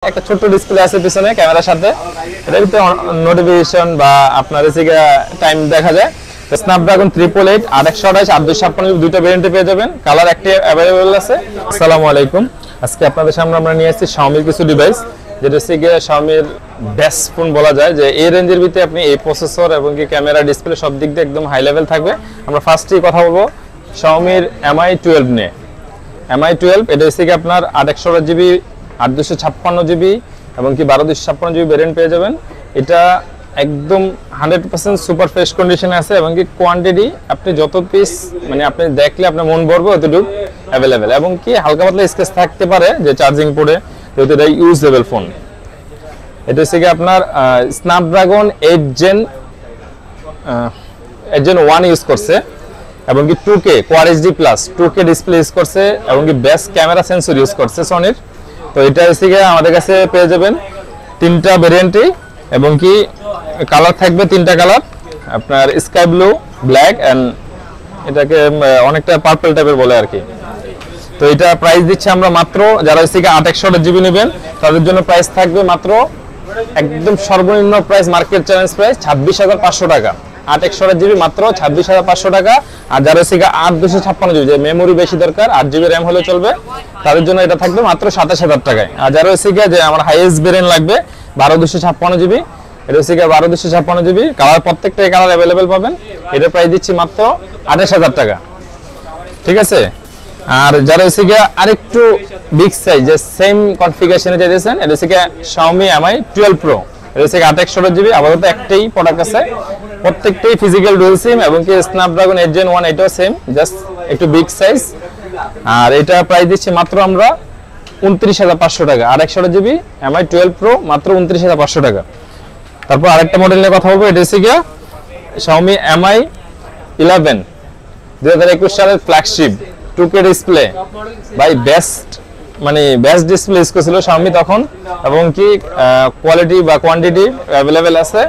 একটা ছোট্ট ডিসপ্লে আছে পিছনে ক্যামেরার সাথে, এটার ভিতরে নোটিফিকেশন বা আপনার টাইম দেখা যায়। স্ন্যাপড্রাগন 888 828 8256 দুইটা ভেরিয়েন্টে পেয়ে যাবেন। কালার একটি অ্যাভেলেবল আছে। আসসালামু আলাইকুম। আজকে আপনাদের সামনে আমরা নিয়ে এসেছি Xiaomi কিছু ডিভাইস, যেটা Xiaomiর বেস্ট ফোন বলা যায়। যে এই রেঞ্জের ভিতরে আপনি এই প্রসেসর এবং কি ক্যামেরা ডিসপ্লে সব দিক দিয়ে একদম হাই লেভেল থাকবে। আমরা ফার্স্টেই কথা বলবো Xiaomiর Mi 12 নিয়ে। Mi 12 এটা আপনার 828GB 8256GB এবং কি 12256GB ভেরিয়েন্ট পেয়ে যাবেন। এটা একদম 100% সুপার ফ্রেশ কন্ডিশনে আছে এবং কি কোয়ান্টিটি আপনি যত পিস মানে আপনি দেখলে আপনার মন ভরবে অতটুকু অ্যাভেলেবেল, এবং কি হালকা পাতলা স্কেচ থাকতে পারে যে চার্জিং পোর্টে, যেহেতু এটা ইউজেবল ফোন। এটা আপনার স্ন্যাপড্রাগন 8 Gen 1 ইউজ করছে এবং কি 2K Quad HD Plus 2K display use করছে এবং কি বেস্ট ক্যামেরা সেন্সর ইউজ করছে সনির। তো এটা আমাদের কাছে পেয়ে যাবেন তিনটা ভেরিয়েন্টে এবং কি কালার থাকবে তিনটা কালার, আপনার স্কাই ব্লু, ব্ল্যাক এন্ড এটাকে অনেকটা পার্পল টাইপের বলে আর কি। তো এটা প্রাইস দিচ্ছি আমরা মাত্র, যারা 828GB নেবেন তাদের জন্য প্রাইস থাকবে মাত্র একদম সর্বনিম্ন প্রাইস, মার্কেট চ্যালেঞ্জ প্রাইস 26,500 টাকা। 828GB মাত্র 26,500 টাকা। আর যারা 8256GB যে মেমোরি বেশি দরকার, 8GB র্যাম হলে চলবে, তাদের জন্য এটা থাকবে মাত্র 27,000 টাকায়। আর যারা যে আমার হাইয়েস্ট ভেরিয়েন্ট লাগবে 12256GB, এটা 12256GB কালার, প্রত্যেকটা কালার অ্যাভেলেবেল পাবেন। এটা প্রাইস দিচ্ছি মাত্র 28,000 টাকা, ঠিক আছে। আর যারা আরেকটু বিগ সাইজ যে সেম কনফিগারেশনে চাইতেছেন, এটা Xiaomi Mi 12 Pro, এটা 828GB। আপাতত একটাই প্রোডাক্ট আছে, প্রত্যেকটাই ফিজিক্যাল ডুয়াল সিম এবং কি স্ন্যাপড্রাগন 8 Gen 1 এটাও সেম, জাস্ট একটু বিগ সাইজ। আর এটা প্রাইস দিচ্ছি মাত্র আমরা 29,500 টাকা। 828GB Mi 12 Pro মাত্র 29,500 টাকা। তারপর আরেকটা মডেল নিয়ে কথা বলবো, এটা Xiaomi Mi 11 2021 সালের ফ্ল্যাগশিপ 2K ডিসপ্লে। ভাই বেস্ট ডিসপ্লে ইউজ করেছিল Xiaomi তখন, এবং কি কোয়ালিটি বা কোয়ান্টিটি অ্যাভেলেবেল আছে,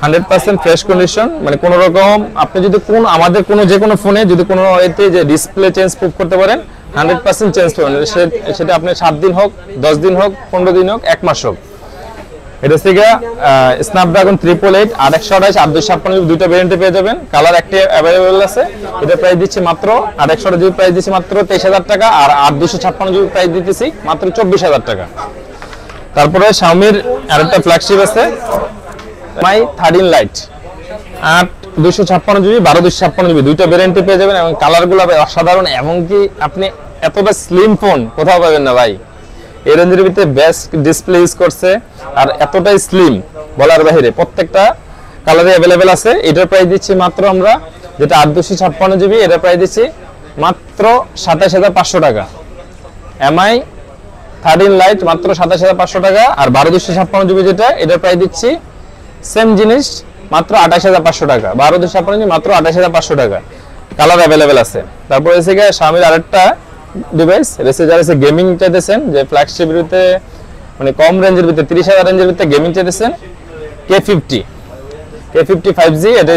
100% ফ্রেশ কন্ডিশন। মানে কোনো রকম আপনি যদি আমাদের যে কোনো ফোনে যদি কোনো এতে যে ডিসপ্লে চেঞ্জ প্রুভ করতে পারেন 100% চেঞ্জ পাবেন। সেটা আপনি 7 দিন হোক, 10 দিন হোক, 15 দিন হোক, 1 মাস হোক। এটা স্ন্যাপড্রাগন 888 828 8256 দুইটা ভেরিয়েন্টে পেয়ে যাবেন। কালার একটি অ্যাভেলেবল আছে। এটা প্রাইস দিচ্ছি মাত্র 828GB প্রাইস দিচ্ছি মাত্র 23,000 টাকা। আর 8256GB প্রাইস দিতেছি মাত্র 24,000 টাকা। তারপরে Xiaomiর আরেকটা ফ্ল্যাগশিপ আছে Mi 13 Lite 8256GB 12256GB দুইটা ভেরিয়েন্টে পেয়ে যাবেন এবং কালারগুলো অসাধারণ, এবং কি আপনি এতটা স্লিম ফোন কোথাও পাবেন না ভাই। এই রেঞ্জের ভিতরে বেস্ট ডিসপ্লে ইউজ করছে আর এতটাই স্লিম বলার বাইরে, প্রত্যেকটা কালারে অ্যাভেলেবেল আছে। এটার প্রাইস দিচ্ছি মাত্র আমরা, যেটা 8256GB, এটা প্রাইস দিচ্ছি মাত্র 27,500 টাকা। Mi 13 Lite মাত্র 27,500 টাকা। আর 12256GB যেটা, এটার প্রাইস দিচ্ছি সেম জিনিস মাত্র 28,500 টাকা। 12256GB মাত্র 28,500 টাকা। কালার অ্যাভেলেবেল আছে। তারপরে Xiaomiর আরেকটা ডিভাইস, যারা গেমিং চাইতেছেন, যে ফ্ল্যাগশিপের ভিতরে মানে কম রেঞ্জের ভিতরে 30,000 রেঞ্জের ভিতরে গেমিং চাইতেছেন, K50 5G, এটা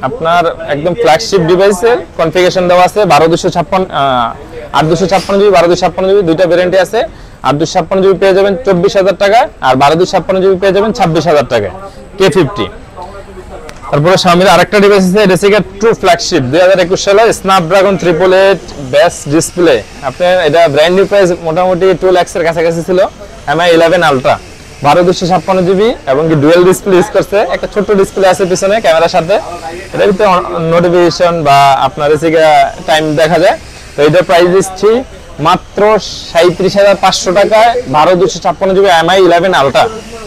আপনার একদম ফ্ল্যাগশিপ ডিভাইসের কনফিগারেশন দেওয়া আছে। 8256GB 12256GB দুইটা ভেরিয়েন্টে আছে। 8256GB পেয়ে যাবেন 24,000 টাকা, আর 12256GB পেয়ে যাবেন 26,000 টাকা, K50। তারপরে Xiaomiর আরেকটা ডিভাইস আছে, এটা ট্রু ফ্ল্যাগশিপ 2021 সালে স্ন্যাপড্রাগন 888 বেস্ট ডিসপ্লে। আপনি এটা ব্র্যান্ড নিউ প্রাইস মোটামুটি 2 লাখ এর কাছাকাছি ছিল। Mi 11 Ultra 12256GB এবং কি ডুয়াল ডিসপ্লে ইউজ করছে। একটা ছোট্ট ডিসপ্লে আছে পিছনে ক্যামেরার সাথে, এটার ভিতরে নোটিফিকেশন বা আপনার টাইম দেখা যায়। তো এটার প্রাইস দিচ্ছি মাত্র 37,500 টাকায়। 12256GB Mi 11 Ultra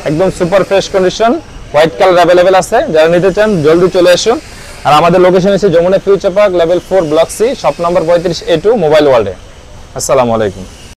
একদম super fresh condition, white colour available আছে। যারা নিতে চান জলদি চলে আসুন। আর আমাদের লোকেশন হচ্ছে Jamuna future park, level 4, block C, shop number 35A2, mobile ওয়ার্ল্ডে। আসসালামু আলাইকুম।